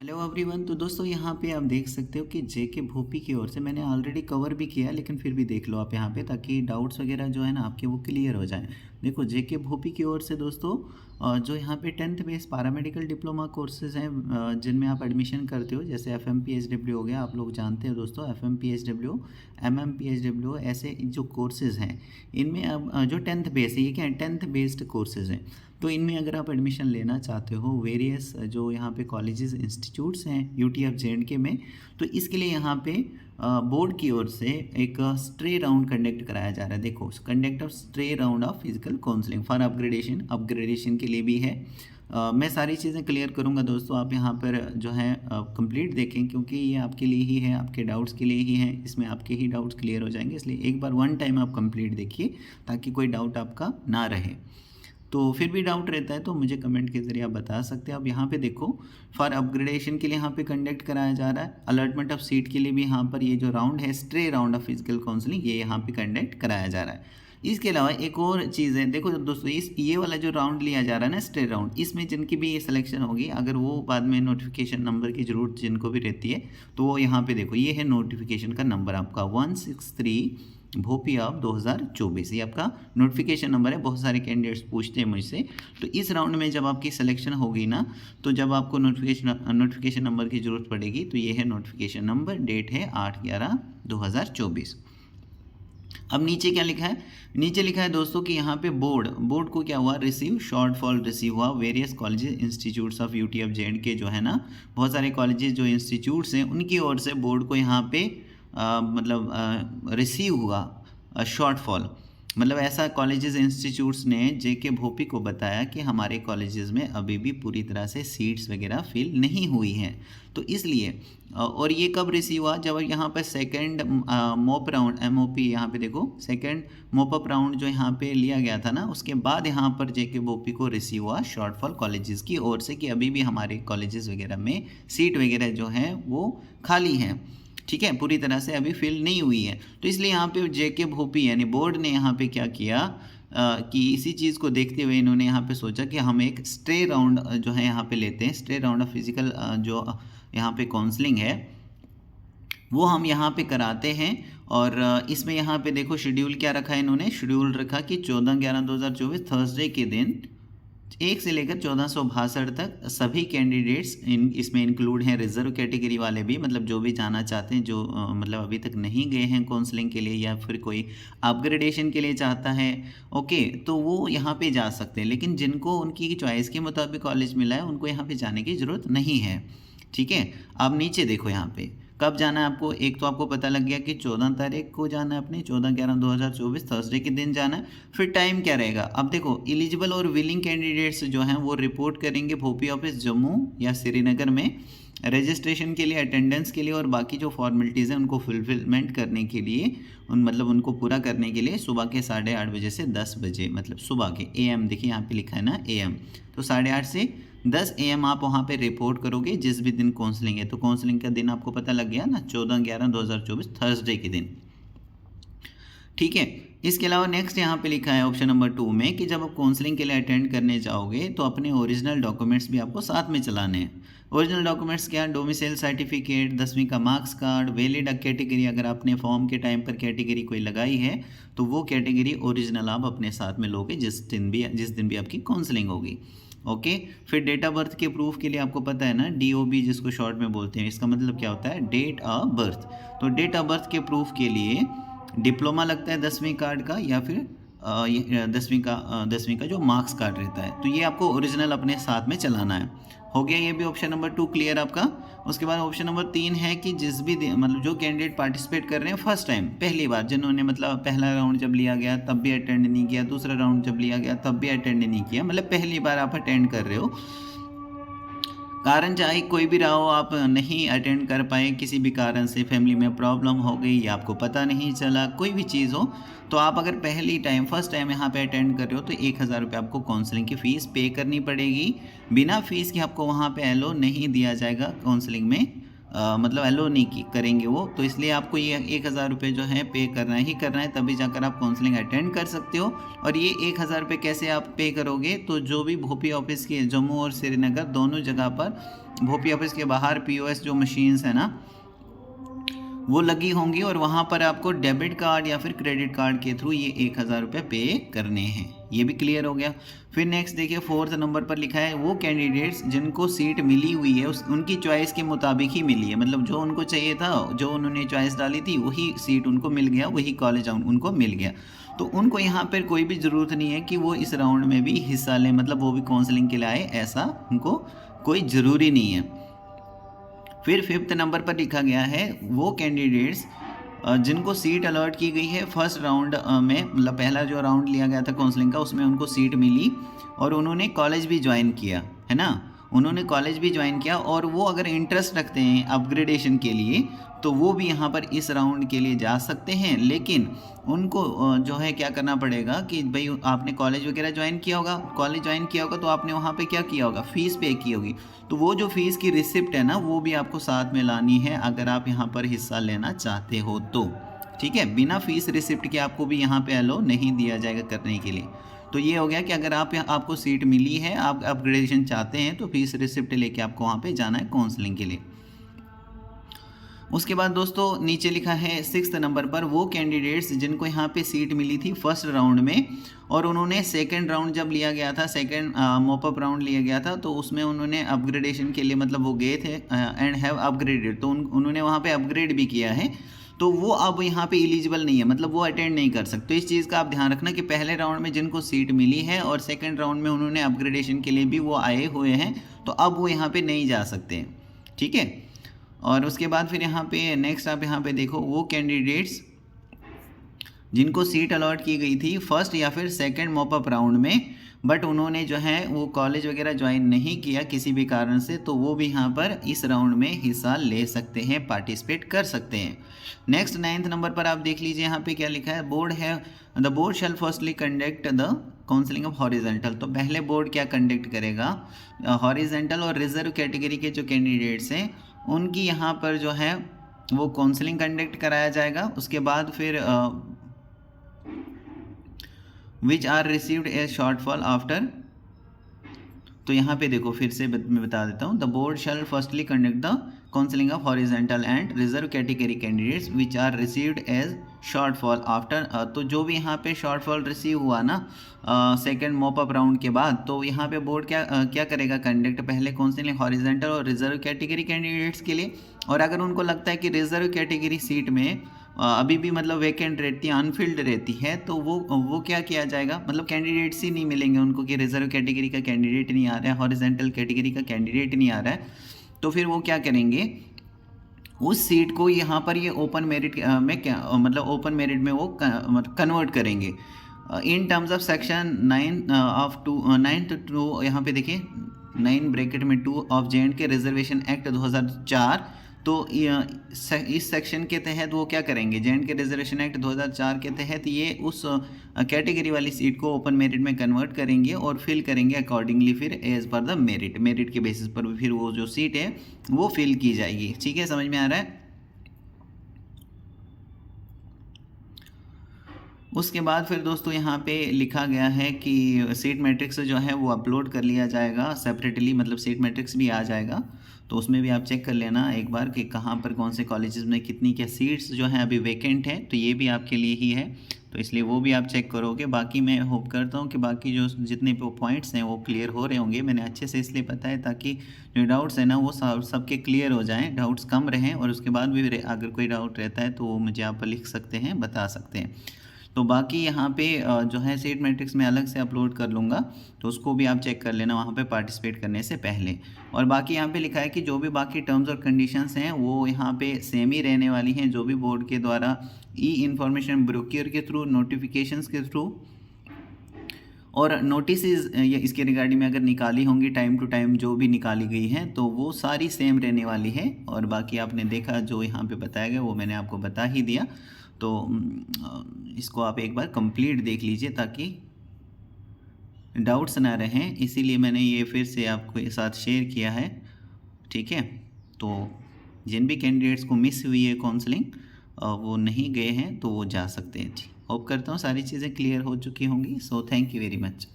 Hello everyone. तो दोस्तों यहाँ पे आप देख सकते हो कि जेके भोपी की ओर से मैंने ऑलरेडी कवर भी किया, लेकिन फिर भी देख लो आप यहाँ पे, ताकि डाउट्स वगैरह जो है ना आपके वो क्लियर हो जाए। देखो जेके भोपी की ओर से दोस्तों जो यहाँ पे 10th base paramedical diploma courses हैं, जिनमें आप एडमिशन करते हो, जैसे एफएम पीएचडब्ल्यू हो गया, आप लोग जानते हो दोस्तों, एफएम पीएचडब्ल्यू, एमएम पीएचडब्ल्यू, ऐसे जो कोर्सेज़ हैं इनमें अब जो 10th बेस है, ये क्या है, 10th बेस्ड कोर्सेज़ हैं। तो इनमें अगर आप एडमिशन लेना चाहते हो, वेरियस जो यहाँ पे कॉलेजेस इंस्टीट्यूट्स हैं यूटीएफ जेएंडके में, तो इसके लिए यहाँ पे बोर्ड की ओर से एक स्ट्रे राउंड कंडक्ट कराया जा रहा है। देखो, conduct of stray round of physical counselling for upgradation के लिए भी है। मैं सारी चीज़ें क्लियर करूँगा दोस्तों, आप यहाँ पर जो है कंप्लीट देखें, क्योंकि ये आपके लिए ही है, आपके डाउट्स के लिए ही है, इसमें आपके ही डाउट्स क्लियर हो जाएंगे। इसलिए एक बार वन टाइम आप कंप्लीट देखिए, ताकि कोई डाउट आपका ना रहे। तो फिर भी डाउट रहता है तो मुझे कमेंट के ज़रिए आप बता सकते हैं। अब यहाँ पे देखो, फॉर अपग्रेडेशन के लिए यहाँ पे कंडक्ट कराया जा रहा है, अलॉटमेंट ऑफ सीट के लिए भी यहाँ पर ये जो राउंड है, stray round of physical counselling, ये यहाँ पे कंडक्ट कराया जा रहा है। इसके अलावा एक और चीज़ है, देखो दोस्तों, इस ये वाला जो राउंड लिया जा रहा है ना, स्ट्रे राउंड, इसमें जिनकी भी ये सिलेक्शन होगी, अगर वो बाद में नोटिफिकेशन नंबर की ज़रूरत जिनको भी रहती है, तो वो यहाँ पे देखो, ये है नोटिफिकेशन का नंबर आपका 163 भोपी ऑफ 2024, ये आपका नोटिफिकेशन नंबर है। बहुत सारे कैंडिडेट्स पूछते हैं मुझसे, तो इस राउंड में जब आपकी सिलेक्शन होगी ना, तो जब आपको नोटिफिकेशन नंबर की ज़रूरत पड़ेगी, तो ये है नोटिफिकेशन नंबर, डेट है 8/11/2024। अब नीचे क्या लिखा है, नीचे लिखा है दोस्तों कि यहाँ पे बोर्ड को क्या हुआ, रिसीव शॉर्ट फॉल रिसीव हुआ various colleges institutes of UTF J&K, जो है ना, बहुत सारे कॉलेजेस जो इंस्टीट्यूट्स हैं उनकी ओर से बोर्ड को यहाँ पे मतलब रिसीव हुआ शॉर्टफॉल। मतलब ऐसा कॉलेजेस इंस्टीट्यूट्स ने जेके भोपी को बताया कि हमारे कॉलेजेस में अभी भी पूरी तरह से सीट्स वगैरह फिल नहीं हुई हैं, तो इसलिए और ये कब रिसीव हुआ, जब यहाँ पर सेकंड मोप राउंड एमओपी, यहाँ पे देखो सेकंड मोप अप राउंड जो यहाँ पे लिया गया था ना, उसके बाद यहाँ पर जेके भोपी को रिसीव हुआ शॉर्टफॉल कॉलेजेस की ओर से कि अभी भी हमारे कॉलेजेस वगैरह में सीट वगैरह जो हैं वो खाली हैं, ठीक है, पूरी तरह से अभी फिल नहीं हुई है। तो इसलिए यहाँ पे जेके भोपी यानी बोर्ड ने यहाँ पे क्या किया कि इसी चीज़ को देखते हुए इन्होंने यहाँ पे सोचा कि हम एक स्ट्रे राउंड जो है यहाँ पे लेते हैं, स्ट्रे राउंड ऑफ फिजिकल जो यहाँ पे काउंसलिंग है वो हम यहाँ पे कराते हैं। और इसमें यहाँ पे देखो शेड्यूल क्या रखा है, इन्होंने शेड्यूल रखा कि 14/11/2024 थर्सडे के दिन 1 से लेकर 1462 तक सभी कैंडिडेट्स इसमें इंक्लूड हैं, रिजर्व कैटेगरी वाले भी, मतलब जो भी जाना चाहते हैं, जो मतलब अभी तक नहीं गए हैं काउंसलिंग के लिए, या फिर कोई अपग्रेडेशन के लिए चाहता है, ओके, तो वो यहाँ पे जा सकते हैं। लेकिन जिनको उनकी चॉइस के मुताबिक कॉलेज मिला है, उनको यहाँ पे जाने की ज़रूरत नहीं है, ठीक है। अब नीचे देखो, यहाँ पे कब जाना है आपको, एक तो आपको पता लग गया कि 14 तारीख को जाना है, अपने 14/11/2024 थर्सडे के दिन जाना है। फिर टाइम क्या रहेगा, अब देखो, एलिजिबल और विलिंग कैंडिडेट्स जो हैं वो रिपोर्ट करेंगे भोपी ऑफिस जम्मू या श्रीनगर में रजिस्ट्रेशन के लिए, अटेंडेंस के लिए और बाकी जो फॉर्मेलिटीज़ हैं उनको फुलफिलमेंट करने के लिए, मतलब उनको पूरा करने के लिए सुबह के 8:30 बजे से 10 बजे, मतलब सुबह के AM, देखिए यहाँ पे लिखा है ना AM, तो 8:30 से 10 AM आप वहाँ पे रिपोर्ट करोगे जिस भी दिन काउंसलिंग है। तो काउंसलिंग का दिन आपको पता लग गया ना, 14/11/2024 थर्सडे के दिन, ठीक है। इसके अलावा नेक्स्ट यहाँ पे लिखा है ऑप्शन नंबर 2 में कि जब आप काउंसलिंग के लिए अटेंड करने जाओगे तो अपने ओरिजिनल डॉक्यूमेंट्स भी आपको साथ में चलाने हैं। ओरिजिनल डॉक्यूमेंट्स क्या, डोमिसाइल सर्टिफिकेट, 10वीं का मार्क्स कार्ड, वैलिड कैटेगरी, अगर आपने फॉर्म के टाइम पर कैटेगरी कोई लगाई है तो वो कैटेगरी ओरिजिनल आप अपने साथ में लोगे जिस दिन भी आपकी काउंसलिंग होगी, ओके। फिर डेट ऑफ बर्थ के प्रूफ के लिए आपको पता है ना, DOB जिसको शॉर्ट में बोलते हैं, इसका मतलब क्या होता है, डेट ऑफ बर्थ। तो डेट ऑफ बर्थ के प्रूफ के लिए डिप्लोमा लगता है 10वीं कार्ड का, या फिर 10वीं का जो मार्क्स कार्ड रहता है, तो ये आपको ओरिजिनल अपने साथ में चलाना है। हो गया ये भी ऑप्शन नंबर 2 क्लियर आपका। उसके बाद ऑप्शन नंबर 3 है कि जिस भी मतलब जो कैंडिडेट पार्टिसिपेट कर रहे हैं फर्स्ट टाइम, पहली बार, जिन्होंने मतलब पहला राउंड जब लिया गया तब भी अटेंड नहीं किया, दूसरा राउंड जब लिया गया तब भी अटेंड नहीं किया, मतलब पहली बार आप अटेंड कर रहे हो, कारण चाहे कोई भी रहा हो, आप नहीं अटेंड कर पाए किसी भी कारण से, फैमिली में प्रॉब्लम हो गई या आपको पता नहीं चला, कोई भी चीज़ हो, तो आप अगर पहली टाइम फर्स्ट टाइम यहाँ पे अटेंड कर रहे हो तो 1000 रुपये आपको काउंसलिंग की फ़ीस पे करनी पड़ेगी। बिना फीस के आपको वहाँ पे एलो नहीं दिया जाएगा काउंसलिंग में, मतलब एलो नहीं करेंगे वो, तो इसलिए आपको ये 1000 रुपये जो है पे करना ही करना है, तभी जाकर आप काउंसलिंग अटेंड कर सकते हो। और ये 1000 रुपये कैसे आप पे करोगे, तो जो भी भोपी ऑफिस के जम्मू और श्रीनगर दोनों जगह पर भोपी ऑफिस के बाहर POS जो मशीन्स है ना वो लगी होंगी, और वहाँ पर आपको डेबिट कार्ड या फिर क्रेडिट कार्ड के थ्रू ये 1000 रुपये पे करने हैं। ये भी क्लियर हो गया। फिर नेक्स्ट देखिए 4th नंबर पर लिखा है वो कैंडिडेट्स जिनको सीट मिली हुई है उनकी चॉइस के मुताबिक ही मिली है, मतलब जो उनको चाहिए था, जो उन्होंने चॉइस डाली थी वही सीट उनको मिल गया, वही कॉलेज उनको मिल गया। तो उनको यहाँ पर कोई भी ज़रूरत नहीं है कि वो इस राउंड में भी हिस्सा लें, मतलब वो भी काउंसलिंग के लिए आए, ऐसा उनको कोई ज़रूरी नहीं है। फिर 5th नंबर पर लिखा गया है वो कैंडिडेट्स जिनको सीट अलॉट की गई है फर्स्ट राउंड में, मतलब पहला जो राउंड लिया गया था काउंसलिंग का उसमें उनको सीट मिली और उन्होंने कॉलेज भी ज्वाइन किया है ना, उन्होंने कॉलेज भी ज्वाइन किया, और वो अगर इंटरेस्ट रखते हैं अपग्रेडेशन के लिए तो वो भी यहाँ पर इस राउंड के लिए जा सकते हैं। लेकिन उनको जो है क्या करना पड़ेगा कि भाई आपने कॉलेज वगैरह ज्वाइन किया होगा, कॉलेज ज्वाइन किया होगा तो आपने वहाँ पे क्या किया होगा, फ़ीस पे की होगी, तो वो जो फ़ीस की रिसिप्ट है ना वो भी आपको साथ में लानी है अगर आप यहाँ पर हिस्सा लेना चाहते हो तो, ठीक है। बिना फ़ीस रिसिप्ट के आपको भी यहाँ पे अलो नहीं दिया जाएगा करने के लिए। तो ये हो गया कि अगर आपको सीट मिली है, आप अपग्रेडेशन चाहते हैं तो फीस रिसिप्ट लेके आपको वहाँ पे जाना है काउंसलिंग के लिए। उसके बाद दोस्तों नीचे लिखा है 6th नंबर पर वो कैंडिडेट्स जिनको यहाँ पे सीट मिली थी फर्स्ट राउंड में और उन्होंने सेकंड राउंड जब लिया गया था, सेकंड मॉपअप राउंड लिया गया था, तो उसमें उन्होंने अपग्रेडेशन के लिए मतलब वो गए थे एंड हैव अपग्रेडेड, तो उन्होंने वहाँ पे अपग्रेड भी किया है, तो वो अब यहाँ पे एलिजिबल नहीं है, मतलब वो अटेंड नहीं कर सकते। इस चीज़ का आप ध्यान रखना कि पहले राउंड में जिनको सीट मिली है और सेकंड राउंड में उन्होंने अपग्रेडेशन के लिए भी वो आए हुए हैं, तो अब वो यहाँ पे नहीं जा सकते, ठीक है। और उसके बाद फिर यहाँ पे नेक्स्ट आप यहाँ पे देखो वो कैंडिडेट्स जिनको सीट अलॉट की गई थी फर्स्ट या फिर सेकंड मॉपअप राउंड में, बट उन्होंने जो है वो कॉलेज वगैरह ज्वाइन नहीं किया किसी भी कारण से, तो वो भी यहाँ पर इस राउंड में हिस्सा ले सकते हैं, पार्टिसिपेट कर सकते हैं। नेक्स्ट 9th नंबर पर आप देख लीजिए यहाँ पे क्या लिखा है, बोर्ड है the board shall firstly conduct the counselling of horizontal. तो पहले बोर्ड क्या कंडक्ट करेगा, हॉरिजेंटल और रिजर्व कैटेगरी के जो कैंडिडेट्स हैं उनकी यहाँ पर जो है वो काउंसलिंग कंडक्ट कराया जाएगा। उसके बाद फिर which are received a shortfall after, तो यहाँ पे देखो फिर से मैं बता देता हूँ, the board shall firstly conduct the counselling of horizontal and reserve category candidates which are received as shortfall after, तो जो भी यहाँ पे शॉर्टफॉल रिसीव हुआ ना सेकंड मॉपअप राउंड के बाद, तो यहाँ पे बोर्ड क्या करेगा, कंडक्ट पहले काउंसलिंग हॉरिजेंटल और रिजर्व कैटेगरी कैंडिडेट्स के लिए, और अगर उनको लगता है कि रिजर्व कैटेगरी सीट में अभी भी मतलब वैकेंट रहती है, अनफिल्ड रहती है, तो वो क्या किया जाएगा, मतलब कैंडिडेट्स ही नहीं मिलेंगे उनको कि रिजर्व कैटेगरी का कैंडिडेट नहीं आ रहा है, हॉरिजेंटल कैटेगरी का कैंडिडेट नहीं आ रहा है, तो फिर वो क्या करेंगे, उस सीट को यहाँ पर ये ओपन मेरिट में क्या मतलब ओपन मेरिट में वो कन्वर्ट करेंगे in terms of section 9 of 2 यहाँ पे देखिए 9 ब्रैकेट में 2 ऑफ J&K रिजर्वेशन एक्ट 2004। तो इस सेक्शन के तहत वो क्या करेंगे, J&K रिजर्वेशन एक्ट 2004 के तहत ये उस कैटेगरी वाली सीट को ओपन मेरिट में कन्वर्ट करेंगे और फिल करेंगे अकॉर्डिंगली, फिर एज पर द मेरिट के बेसिस पर फिर वो जो सीट है वो फिल की जाएगी। ठीक है, समझ में आ रहा है। उसके बाद फिर दोस्तों यहाँ पे लिखा गया है कि सीट मैट्रिक्स जो है वो अपलोड कर लिया जाएगा सेपरेटली, मतलब सीट मैट्रिक्स भी आ जाएगा, तो उसमें भी आप चेक कर लेना एक बार कि कहाँ पर कौन से कॉलेजेस में कितनी क्या सीट्स जो हैं अभी वैकेंट है, तो ये भी आपके लिए ही है, तो इसलिए वो भी आप चेक करोगे। बाकी मैं होप करता हूँ कि बाकी जो जितने पॉइंट्स हैं वो क्लियर हो रहे होंगे, मैंने अच्छे से इसलिए बताया ताकि जो डाउट्स हैं ना वो सबके क्लियर हो जाएँ, डाउट्स कम रहें, और उसके बाद भी अगर कोई डाउट रहता है तो वो मुझे आप लिख सकते हैं, बता सकते हैं। तो बाकी यहाँ पे जो है सीट मैट्रिक्स में अलग से अपलोड कर लूँगा, तो उसको भी आप चेक कर लेना वहाँ पे पार्टिसिपेट करने से पहले। और बाकी यहाँ पे लिखा है कि जो भी बाकी टर्म्स और कंडीशंस हैं वो यहाँ पे सेम ही रहने वाली हैं, जो भी बोर्ड के द्वारा इंफॉर्मेशन ब्रोक्योर के थ्रू, नोटिफिकेशंस के थ्रू और नोटिस इसके रिगार्डिंग में अगर निकाली होंगी टाइम टू टाइम जो भी निकाली गई हैं, तो वो सारी सेम रहने वाली है। और बाकी आपने देखा जो यहाँ पे बताया गया वो मैंने आपको बता ही दिया, तो इसको आप एक बार कंप्लीट देख लीजिए ताकि डाउट्स ना रहें, इसीलिए मैंने ये फिर से आपको साथ शेयर किया है। ठीक है, तो जिन भी कैंडिडेट्स को मिस हुई है काउंसलिंग वो नहीं गए हैं तो वो जा सकते हैं। जी, होप करता हूँ सारी चीज़ें क्लियर हो चुकी होंगी। So thank you very much.